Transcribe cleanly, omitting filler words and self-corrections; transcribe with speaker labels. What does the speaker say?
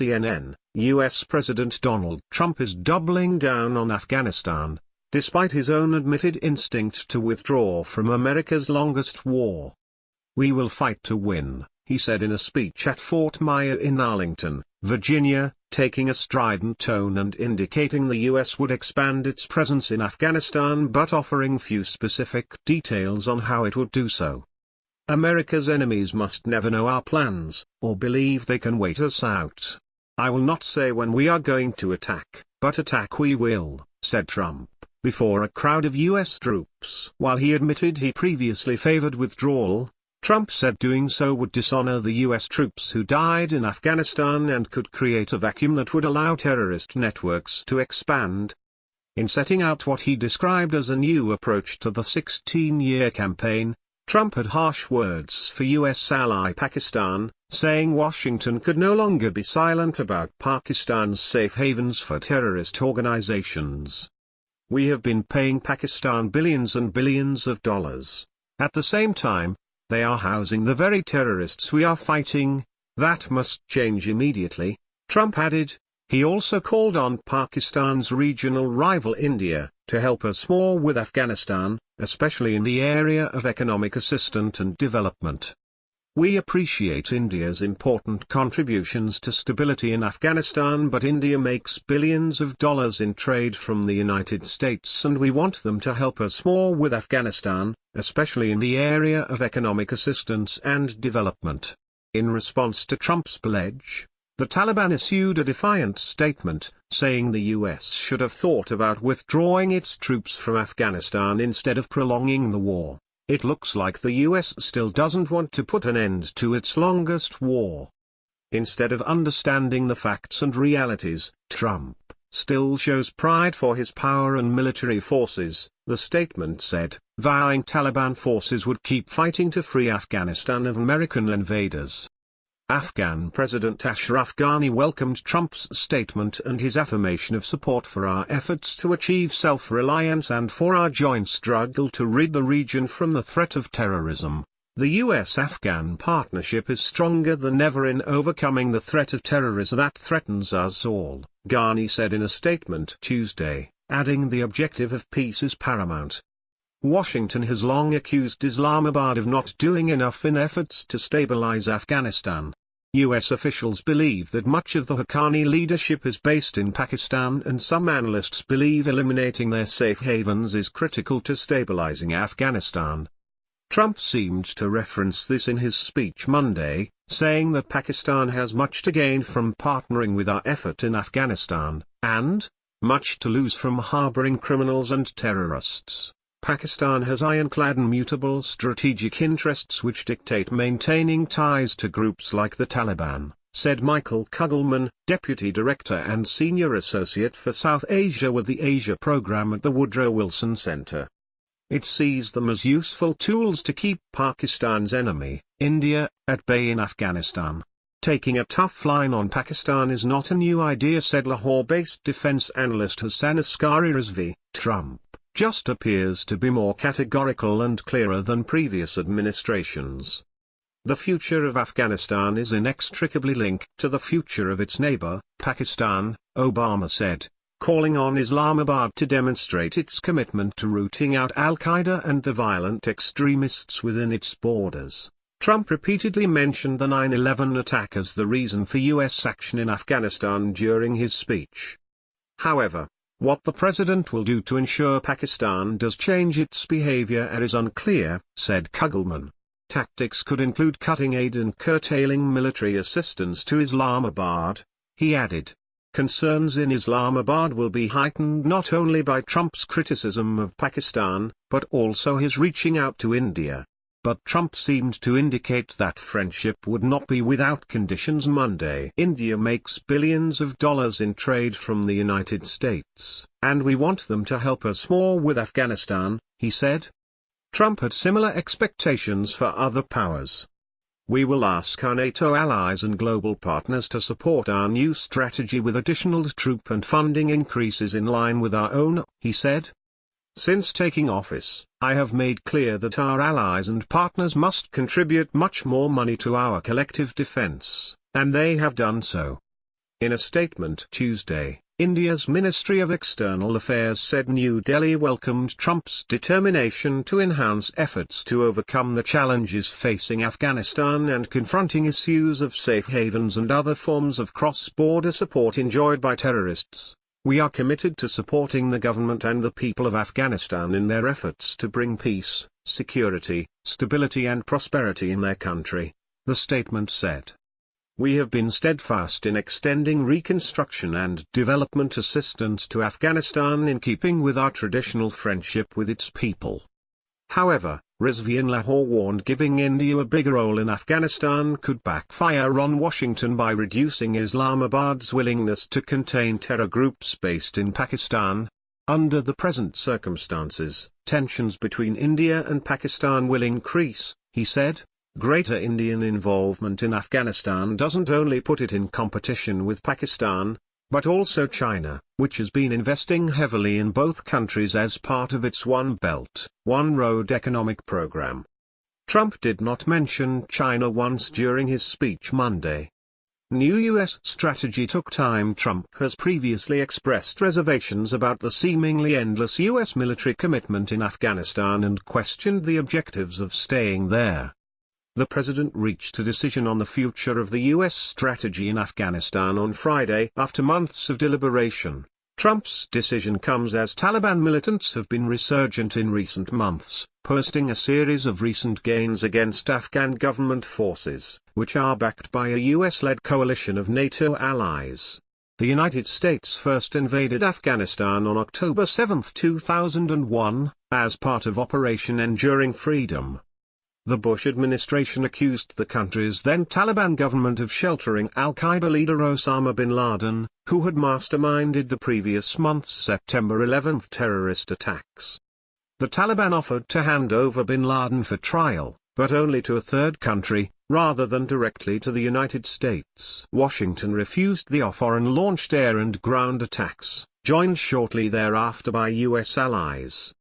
Speaker 1: CNN, U.S. President Donald Trump is doubling down on Afghanistan, despite his own admitted instinct to withdraw from America's longest war. "We will fight to win," he said in a speech at Fort Myer in Arlington, Virginia, taking a strident tone and indicating the U.S. would expand its presence in Afghanistan but offering few specific details on how it would do so. "America's enemies must never know our plans, or believe they can wait us out. I will not say when we are going to attack, but attack we will," said Trump, before a crowd of U.S. troops. While he admitted he previously favored withdrawal, Trump said doing so would dishonor the U.S. troops who died in Afghanistan and could create a vacuum that would allow terrorist networks to expand. In setting out what he described as a new approach to the 16-year campaign, Trump had harsh words for U.S. ally Pakistan, saying Washington could no longer be silent about Pakistan's safe havens for terrorist organizations. "We have been paying Pakistan billions and billions of dollars. At the same time, they are housing the very terrorists we are fighting. That must change immediately," Trump added. He also called on Pakistan's regional rival India to help us more with Afghanistan, especially in the area of economic assistance and development. "We appreciate India's important contributions to stability in Afghanistan, but India makes billions of dollars in trade from the United States and we want them to help us more with Afghanistan, especially in the area of economic assistance and development." In response to Trump's pledge, the Taliban issued a defiant statement, saying the U.S. should have thought about withdrawing its troops from Afghanistan instead of prolonging the war. "It looks like the U.S. still doesn't want to put an end to its longest war." Instead of understanding the facts and realities, Trump still shows pride for his power and military forces, the statement said, vowing Taliban forces would keep fighting to free Afghanistan of American invaders. Afghan President Ashraf Ghani welcomed Trump's statement and his affirmation of support for our efforts to achieve self-reliance and for our joint struggle to rid the region from the threat of terrorism. "The U.S.-Afghan partnership is stronger than ever in overcoming the threat of terrorism that threatens us all," Ghani said in a statement Tuesday, adding the objective of peace is paramount. Washington has long accused Islamabad of not doing enough in efforts to stabilize Afghanistan. U.S. officials believe that much of the Haqqani leadership is based in Pakistan, and some analysts believe eliminating their safe havens is critical to stabilizing Afghanistan. Trump seemed to reference this in his speech Monday, saying that Pakistan has much to gain from partnering with our effort in Afghanistan, and much to lose from harboring criminals and terrorists. "Pakistan has ironclad and mutable strategic interests which dictate maintaining ties to groups like the Taliban," said Michael Kugelman, Deputy Director and Senior Associate for South Asia with the Asia Program at the Woodrow Wilson Center. "It sees them as useful tools to keep Pakistan's enemy, India, at bay in Afghanistan. Taking a tough line on Pakistan is not a new idea," said Lahore-based defense analyst Hassan Askari Rizvi. "Trump just appears to be more categorical and clearer than previous administrations." "The future of Afghanistan is inextricably linked to the future of its neighbor, Pakistan," Obama said, calling on Islamabad to demonstrate its commitment to rooting out al-Qaeda and the violent extremists within its borders. Trump repeatedly mentioned the 9/11 attack as the reason for U.S. action in Afghanistan during his speech. However, what the president will do to ensure Pakistan does change its behavior is unclear, said Kugelman. Tactics could include cutting aid and curtailing military assistance to Islamabad, he added. Concerns in Islamabad will be heightened not only by Trump's criticism of Pakistan, but also his reaching out to India. But Trump seemed to indicate that friendship would not be without conditions Monday. India makes billions of dollars in trade from the United States, and we want them to help us more with Afghanistan, he said. Trump had similar expectations for other powers. We will ask our NATO allies and global partners to support our new strategy with additional troop and funding increases in line with our own, he said. Since taking office, I have made clear that our allies and partners must contribute much more money to our collective defense, and they have done so. In a statement Tuesday, India's Ministry of External Affairs said New Delhi welcomed Trump's determination to enhance efforts to overcome the challenges facing Afghanistan and confronting issues of safe havens and other forms of cross-border support enjoyed by terrorists. We are committed to supporting the government and the people of Afghanistan in their efforts to bring peace, security, stability and prosperity in their country, the statement said. We have been steadfast in extending reconstruction and development assistance to Afghanistan in keeping with our traditional friendship with its people. However, Rizvi in Lahore warned giving India a bigger role in Afghanistan could backfire on Washington by reducing Islamabad's willingness to contain terror groups based in Pakistan. Under the present circumstances, tensions between India and Pakistan will increase, he said. Greater Indian involvement in Afghanistan doesn't only put it in competition with Pakistan, but also China, which has been investing heavily in both countries as part of its One Belt, One Road economic program. Trump did not mention China once during his speech Monday. New U.S. strategy took time. Trump has previously expressed reservations about the seemingly endless U.S. military commitment in Afghanistan and questioned the objectives of staying there. The president reached a decision on the future of the U.S. strategy in Afghanistan on Friday after months of deliberation. Trump's decision comes as Taliban militants have been resurgent in recent months, posting a series of recent gains against Afghan government forces, which are backed by a U.S.-led coalition of NATO allies. The United States first invaded Afghanistan on October 7, 2001, as part of Operation Enduring Freedom. The Bush administration accused the country's then Taliban government of sheltering al-Qaeda leader Osama bin Laden, who had masterminded the previous month's September 11 terrorist attacks. The Taliban offered to hand over bin Laden for trial, but only to a third country, rather than directly to the United States. Washington refused the offer and launched air and ground attacks, joined shortly thereafter by U.S. allies.